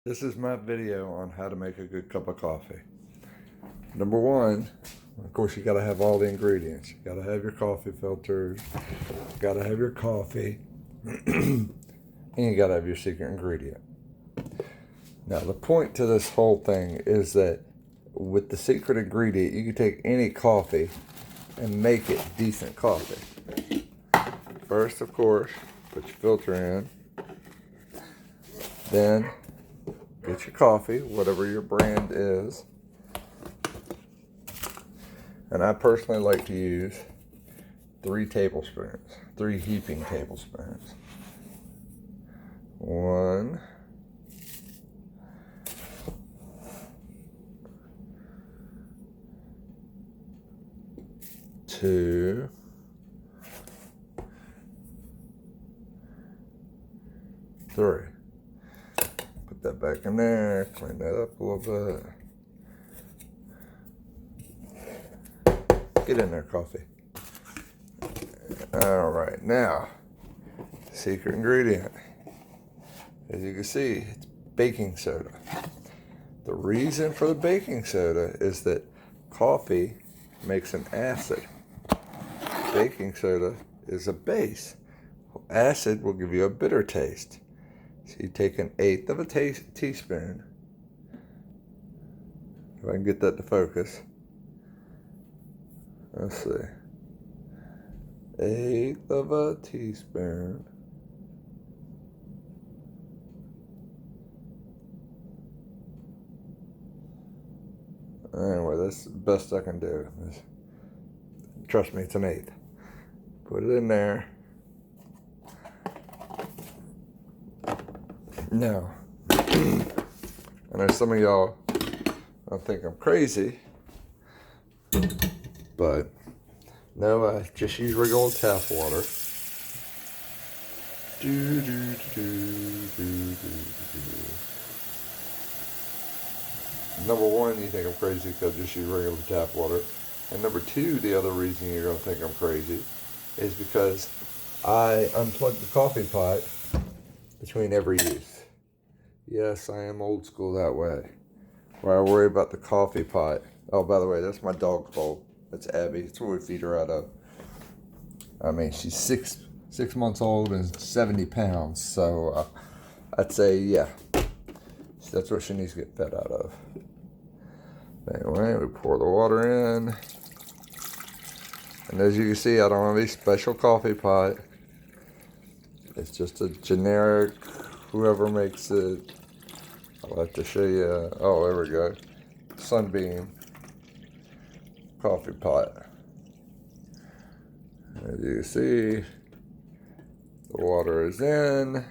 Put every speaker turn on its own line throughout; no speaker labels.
This is my video on how to make a good cup of coffee. Number one, of course, you gotta have all the ingredients. You gotta have your coffee filters, you gotta have your coffee, and you gotta have your secret ingredient. Now, the point to this whole thing is that with the secret ingredient, you can take any coffee and make it decent coffee. First, of course, put your filter in. Then, get your coffee, whatever your brand is. And I personally like to use 3 tablespoons, 3 heaping tablespoons. 1, 2, 3. Put that back in there, clean that up a little bit. Get in there, coffee. All right, now, secret ingredient. As you can see, it's baking soda. The reason for the baking soda is that coffee makes an acid. Baking soda is a base. Acid will give you a bitter taste. So you take 1/8 of a teaspoon. If I can get that to focus. Let's see. 1/8 of a teaspoon. Anyway, that's the best I can do. Trust me, it's 1/8. Put it in there. Now, I know some of y'all think I'm crazy, but no, I just use regular tap water. Number one, you think I'm crazy because I just use regular tap water. And number two, the other reason you're going to think I'm crazy is because I unplug the coffee pot between every use. Yes, I am old school that way, where I worry about the coffee pot. Oh, by the way, that's my dog bowl. That's Abby. That's what we feed her out of. I mean, she's six months old and 70 pounds. So I'd say, yeah, that's what she needs to get fed out of. Anyway, we pour the water in. And as you can see, I don't have a special coffee pot. It's just a generic, whoever makes it. I'll have to show you. Oh, there we go. Sunbeam coffee pot. As you can see, the water is in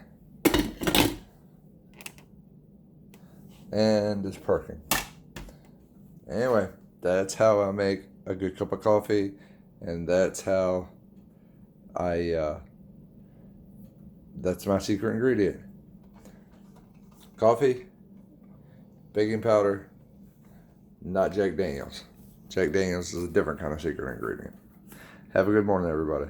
and it's perking. Anyway, that's how I make a good cup of coffee, and that's how that's my secret ingredient. Coffee, baking powder, not Jack Daniels. Jack Daniels is a different kind of secret ingredient. Have a good morning, everybody.